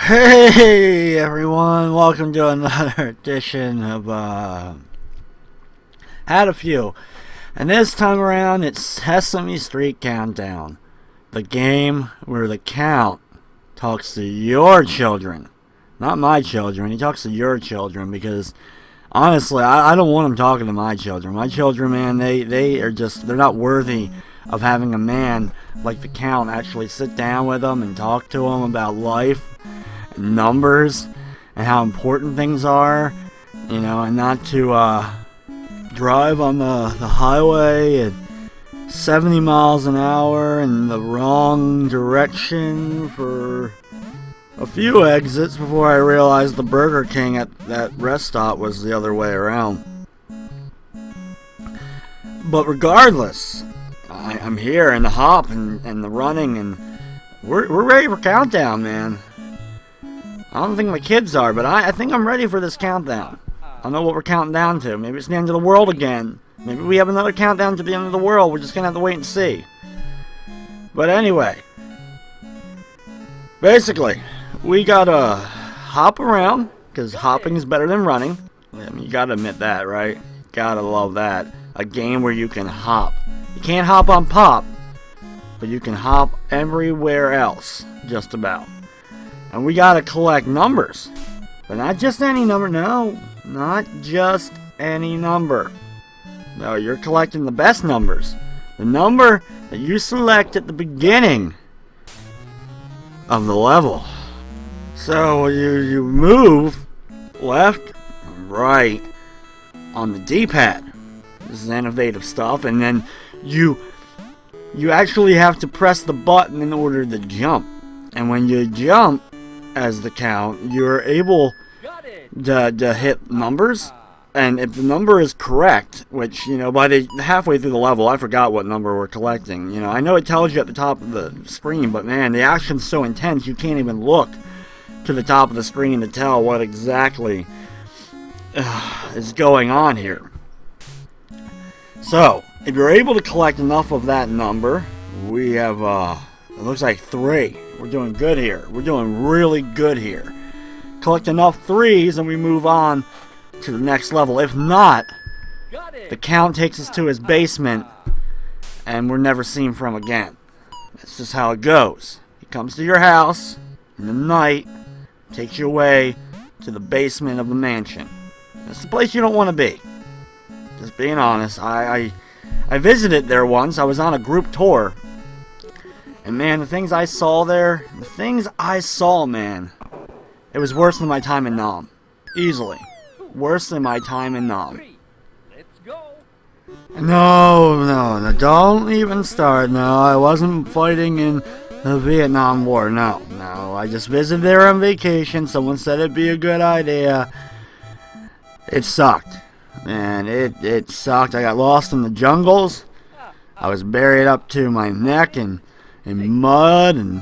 Hey everyone, welcome to another edition of Had a Few. And this time around it's Sesame Street Countdown. The game where the Count talks to your children. Not my children, he talks to your children because honestly, I don't want him talking to my children. My children, man, they're not worthy of having a man like the Count actually sit down with them and talk to them about life, numbers, and how important things are, you know, and not to drive on the highway at 70 miles an hour in the wrong direction for a few exits before I realized the Burger King at that rest stop was the other way around. But regardless, I'm here in the hop and the running, and we're ready for countdown, man. I don't think my kids are, but I think I'm ready for this countdown. I don't know what we're counting down to. Maybe it's the end of the world again. Maybe we have another countdown to the end of the world. We're just going to have to wait and see. But anyway, basically, we got to hop around, because hopping is better than running. I mean, you got to admit that, right? Got to love that. A game where you can hop. You can't hop on Pop, but you can hop everywhere else, just about. And we gotta collect numbers. But not just any number, no. Not just any number. No, you're collecting the best numbers. The number that you select at the beginning of the level. So you move left and right on the D-pad. This is innovative stuff. And then you actually have to press the button in order to jump. And when you jump as the Count, you're able to hit numbers, and if the number is correct, which, you know, by the halfway through the level, I forgot what number we're collecting. You know, I know it tells you at the top of the screen, but man, the action's so intense you can't even look to the top of the screen to tell what exactly is going on here. So, if you're able to collect enough of that number, we have, it looks like 3. We're doing good here. We're doing really good here. Collect enough 3s and we move on to the next level. If not, the Count takes us to his basement and we're never seen from again. That's just how it goes. He comes to your house in the night, takes you away to the basement of the mansion. That's the place you don't want to be. Just being honest. I visited there once. I was on a group tour. And man, the things I saw there, man, it was worse than my time in Nam. Easily. Worse than my time in Nam. No, don't even start. No, I wasn't fighting in the Vietnam War. No, I just visited there on vacation. Someone said it'd be a good idea. It sucked. Man, it sucked. I got lost in the jungles. I was buried up to my neck in mud and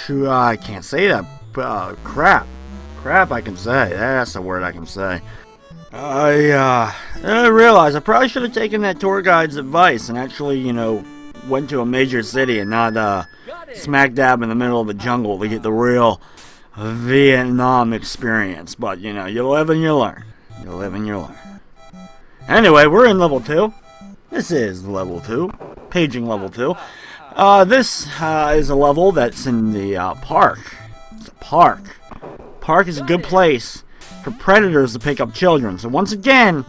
I can't say that. Crap I can say. That's the word I can say. I realized I probably should have taken that tour guide's advice and actually, you know, went to a major city and not smack dab in the middle of the jungle to get the real Vietnam experience. But, you know, you live and you learn. You live and you learn. Anyway, we're in level 2. This is level 2. Paging level 2. This is a level that's in the park. It's a park. Park is a good place for predators to pick up children. So once again,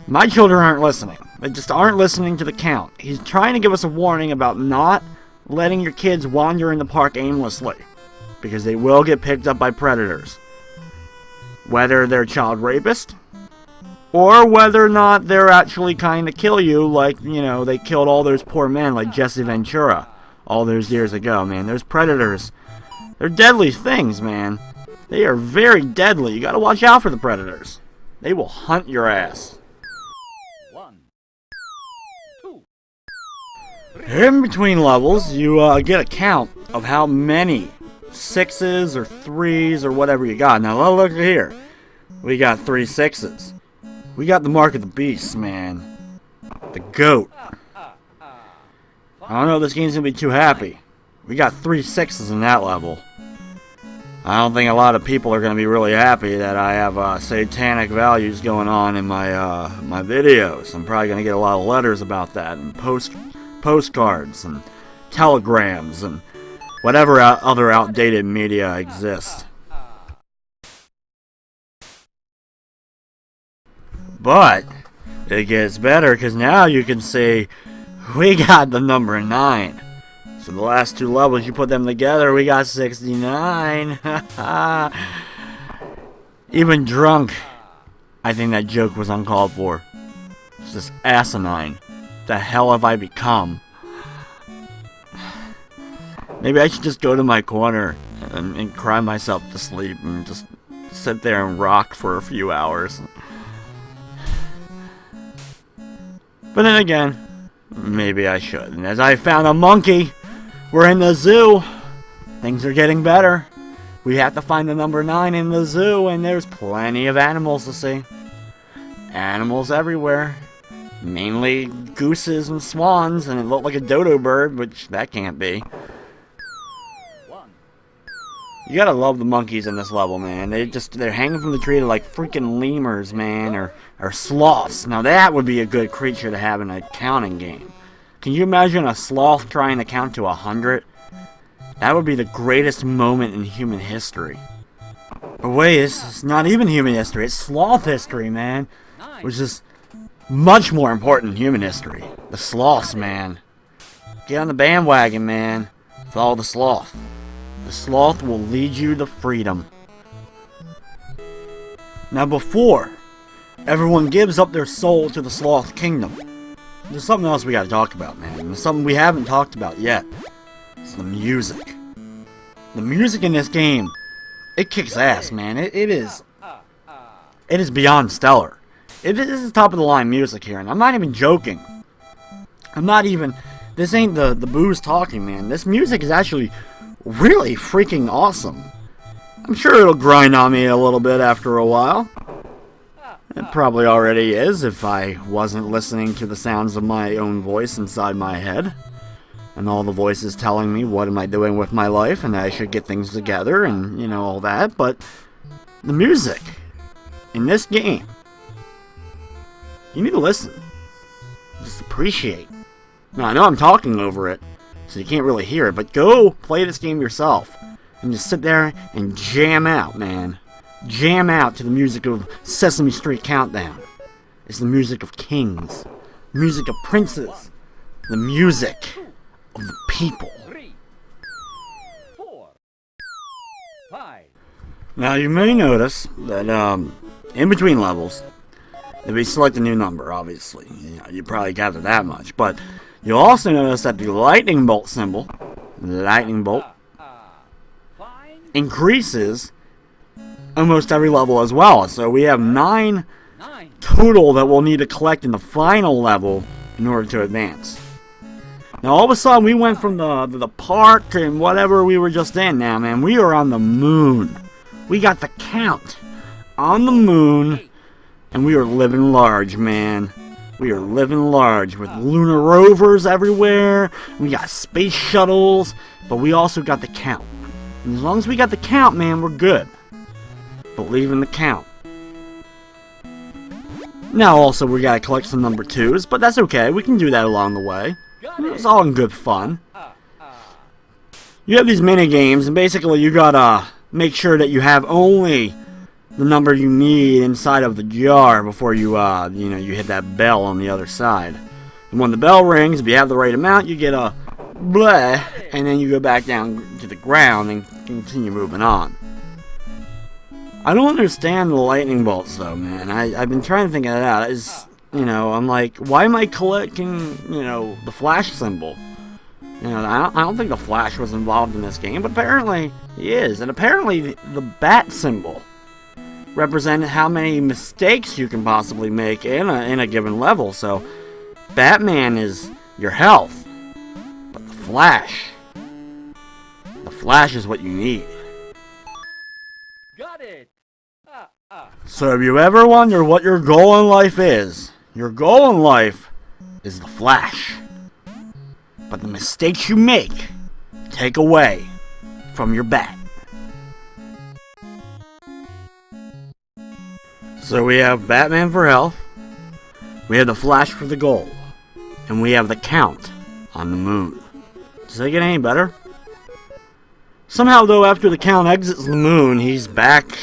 my children aren't listening. They just aren't listening to the Count. He's trying to give us a warning about not letting your kids wander in the park aimlessly, because they will get picked up by predators. Whether they're child rapists, or whether or not they're actually kind of kill you, like, you know, they killed all those poor men like Jesse Ventura all those years ago, man. There's predators They're deadly things, man. They are very deadly. You gotta watch out for the predators. They will hunt your ass. 1, 2, 3. In between levels, you get a count of how many 6s or 3s or whatever you got. Now look here. We got 3 6s. We got the mark of the beast, man. The goat. I don't know if this game's gonna be too happy. We got 3 6s in that level. I don't think a lot of people are gonna be really happy that I have satanic values going on in my my videos. I'm probably gonna get a lot of letters about that, and postcards and telegrams and whatever other outdated media exists. But it gets better because now you can see we got the number 9. So the last 2 levels, you put them together, we got 69. Even drunk, I think that joke was uncalled for. It's just asinine. The hell have I become? Maybe I should just go to my corner and cry myself to sleep and just sit there and rock for a few hours. But then again, maybe I should. And as I found a monkey, we're in the zoo. Things are getting better. We have to find the number 9 in the zoo, and there's plenty of animals to see. Animals everywhere. Mainly gooses and swans, and it looked like a dodo bird, which that can't be. You gotta love the monkeys in this level, man. They're hanging from the tree to like freaking lemurs, man, or sloths. Now that would be a good creature to have in a counting game. Can you imagine a sloth trying to count to 100? That would be the greatest moment in human history. But wait, it's not even human history, it's sloth history, man. Which is much more important than human history. The sloths, man. Get on the bandwagon, man. Follow the sloth. The sloth will lead you to freedom. Now before everyone gives up their soul to the sloth kingdom, there's something else we gotta talk about, man. There's something we haven't talked about yet. It's the music. The music in this game, it kicks ass, man. It is beyond stellar. This is top of the line music here, and I'm not even joking. This ain't the booze talking, man. This music is actually really freaking awesome. I'm sure it'll grind on me a little bit after a while. It probably already is if I wasn't listening to the sounds of my own voice inside my head. And all the voices telling me what am I doing with my life and that I should get things together and, you know, all that. But the music in this game, you need to listen. Just appreciate. Now, I know I'm talking over it, so you can't really hear it, but go play this game yourself. And just sit there and jam out, man. Jam out to the music of Sesame Street Countdown. It's the music of kings. The music of princes. The music of the people. 3, 4, 5. Now, you may notice that, in between levels, if we select a new number, obviously. You probably gather that much, but you'll also notice that the lightning bolt symbol, increases almost every level as well. So we have 9 total that we'll need to collect in the final level in order to advance. Now all of a sudden we went from the park and whatever we were just in now, man. We are on the moon. We got the count on the moon, and we are living large, man. We are living large with lunar rovers everywhere. We got space shuttles, but we also got the count. And as long as we got the count, man, we're good. Believe in the count. Now also we gotta collect some number 2s, but that's okay. We can do that along the way. It's all in good fun. You have these mini games, and basically you gotta make sure that you have only the number you need inside of the jar before you you hit that bell on the other side. And when the bell rings, if you have the right amount, you get a bleh, and then you go back down to the ground and continue moving on. I don't understand the lightning bolts though, man. I've been trying to think of that out. I'm like, why am I collecting, the flash symbol? You know, I don't think the Flash was involved in this game, but apparently he is. And apparently the bat symbol represented how many mistakes you can possibly make in a given level. So Batman is your health, but the Flash is what you need. Got it. So if you ever wonder what your goal in life is, your goal in life is the Flash. But the mistakes you make take away from your bat. So we have Batman for health, we have the Flash for the goal, and we have the Count on the moon. Does it get any better? Somehow though, after the Count exits the moon, he's back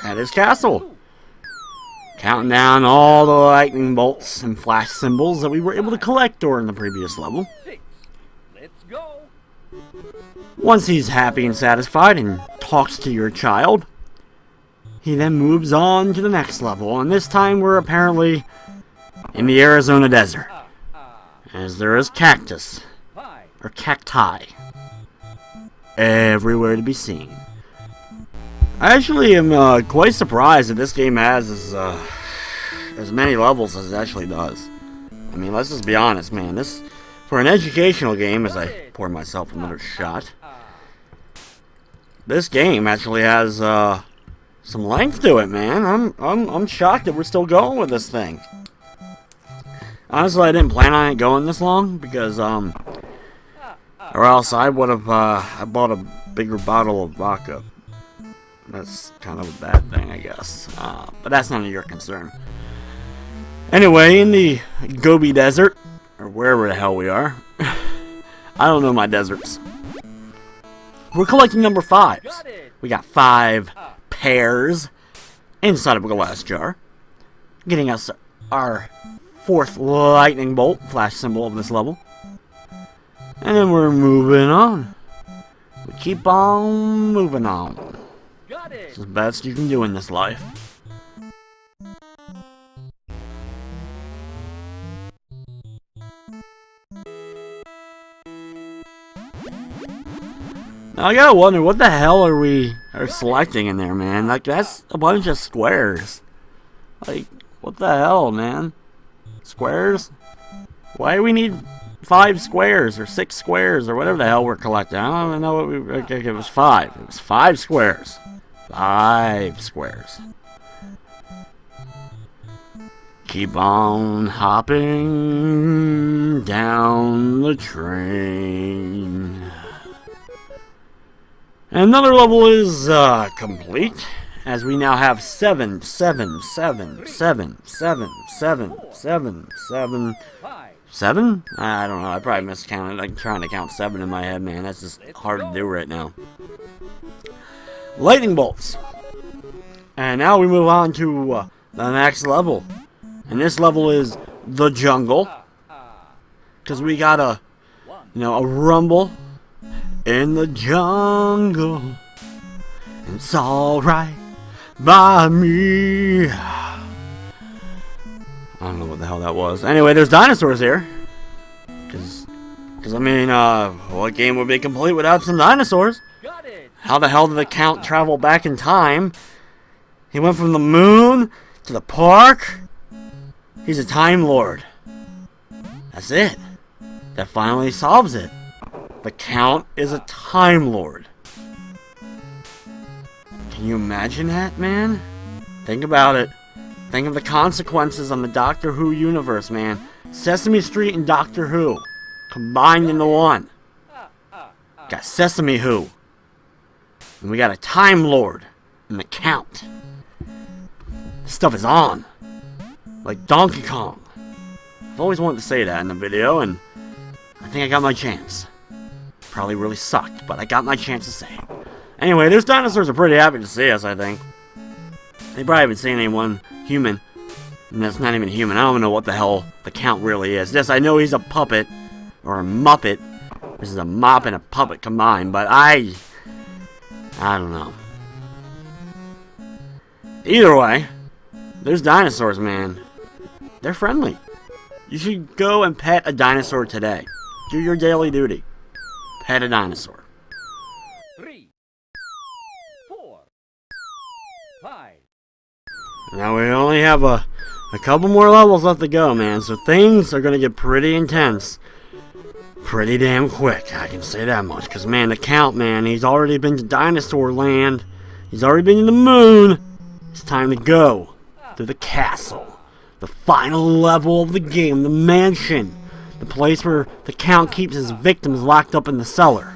at his castle, counting down all the lightning bolts and flash symbols that we were able to collect during the previous level. Let's go. Once he's happy and satisfied and talks to your child, he then moves on to the next level, and this time we're apparently in the Arizona desert, as there is cactus, or cacti, everywhere to be seen. I actually am quite surprised that this game has as many levels as it actually does. I mean, let's just be honest, man. This, for an educational game, as I pour myself another shot, this game actually has some length to it, man. I'm shocked that we're still going with this thing. Honestly, I didn't plan on it going this long because or else I would have I bought a bigger bottle of vodka. That's kind of a bad thing, I guess. But that's none of your concern. Anyway, in the Gobi Desert, or wherever the hell we are, I don't know my deserts. We're collecting number 5s. We got 5 pairs inside of a glass jar, getting us our 4th lightning bolt, flash symbol of this level. And then we're moving on. We keep on moving on. It's the best you can do in this life. Now I gotta wonder, what the hell are we selecting in there, man? Like, that's a bunch of squares. Like, what the hell, man? Squares? Why do we need 5 squares or 6 squares or whatever the hell we're collecting? I don't even know what we... Okay, it was 5. It was 5 squares. 5 squares. Keep on hopping down the train. Another level is complete, as we now have 7. I don't know, I probably miscounted, like trying to count 7 in my head, man. That's just hard to do right now. Lightning bolts. And now we move on to the next level. And this level is the jungle. Because we got a rumble in the jungle. It's alright by me. I don't know what the hell that was. Anyway, there's dinosaurs here. Because I mean, what game would be complete without some dinosaurs? How the hell did the Count travel back in time? He went from the moon to the park. He's a Time Lord. That's it. That finally solves it. The Count is a Time Lord. Can you imagine that, man? Think about it. Think of the consequences on the Doctor Who universe, man. Sesame Street and Doctor Who combined into one. Got Sesame Who. And we got a Time Lord and the Count. This stuff is on. Like Donkey Kong. I've always wanted to say that in the video, and I think I got my chance. Probably really sucked, but I got my chance to say it. Anyway, those dinosaurs are pretty happy to see us, I think. They probably haven't seen anyone human. And that's not even human. I don't even know what the hell the Count really is. Yes, I know he's a puppet. Or a muppet. This is a mop and a puppet combined, but I don't know. Either way, there's dinosaurs, man. They're friendly. You should go and pet a dinosaur today. Do your daily duty. Pet a dinosaur. 3, 4, 5. Now we only have a couple more levels left to go, man, so things are gonna get pretty intense. Pretty damn quick, I can say that much. Because, man, the Count, man, he's already been to Dinosaur Land. He's already been to the moon. It's time to go to the castle. The final level of the game, the mansion. The place where the Count keeps his victims locked up in the cellar.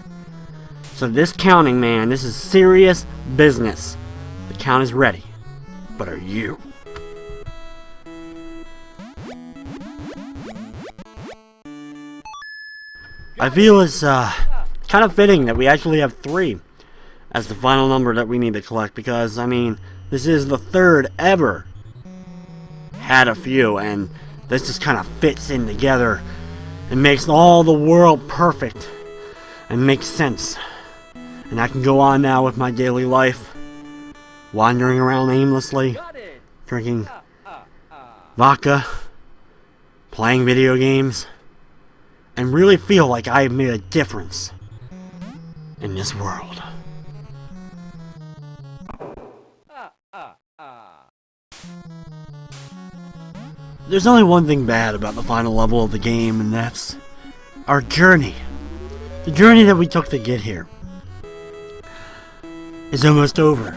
So this counting, man, this is serious business. The Count is ready. But are you? I feel it's kind of fitting that we actually have 3 as the final number that we need to collect, because, I mean, this is the 3rd ever had a few, and this just kind of fits in together and makes all the world perfect and makes sense. And I can go on now with my daily life, wandering around aimlessly, drinking vodka, playing video games, and really feel like I have made a difference in this world. There's only one thing bad about the final level of the game, and that's our journey. The journey that we took to get here is almost over.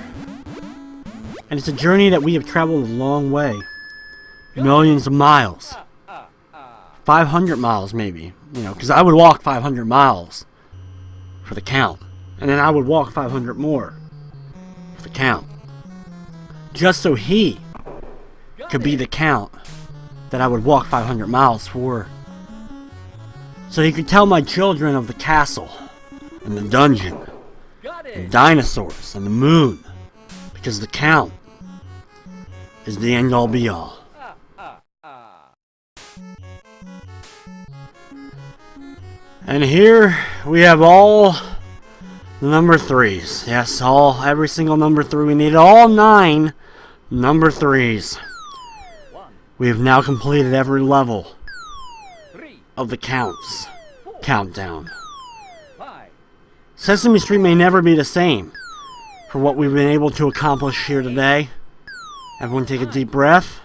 And it's a journey that we have traveled a long way. Millions of miles. 500 miles maybe, you know, because I would walk 500 miles for the Count, and then I would walk 500 more for the Count, just so he could be the Count that I would walk 500 miles for, so he could tell my children of the castle and the dungeon, and dinosaurs and the moon, because the Count is the end all be all. And here we have all the number 3s. Yes, every single number 3. We needed all 9 number 3s. We have now completed every level of the Count's countdown. Sesame Street may never be the same for what we've been able to accomplish here today. Everyone take a deep breath.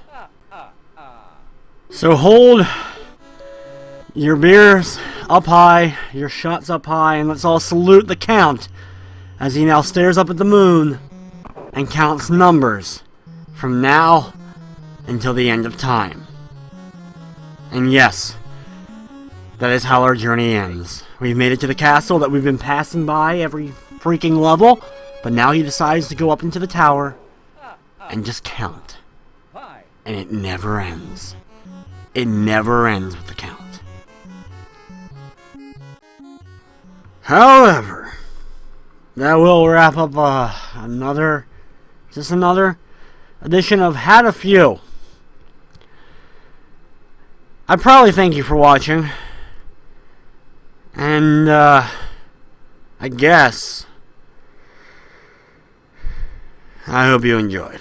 So hold your beers up high, your shots up high, and let's all salute the Count as he now stares up at the moon and counts numbers from now until the end of time. And yes, that is how our journey ends. We've made it to the castle that we've been passing by every freaking level, but now he decides to go up into the tower and just count. And it never ends. It never ends with the Count. However, that will wrap up another edition of Had a Few. I probably thank you for watching, and I guess I hope you enjoyed.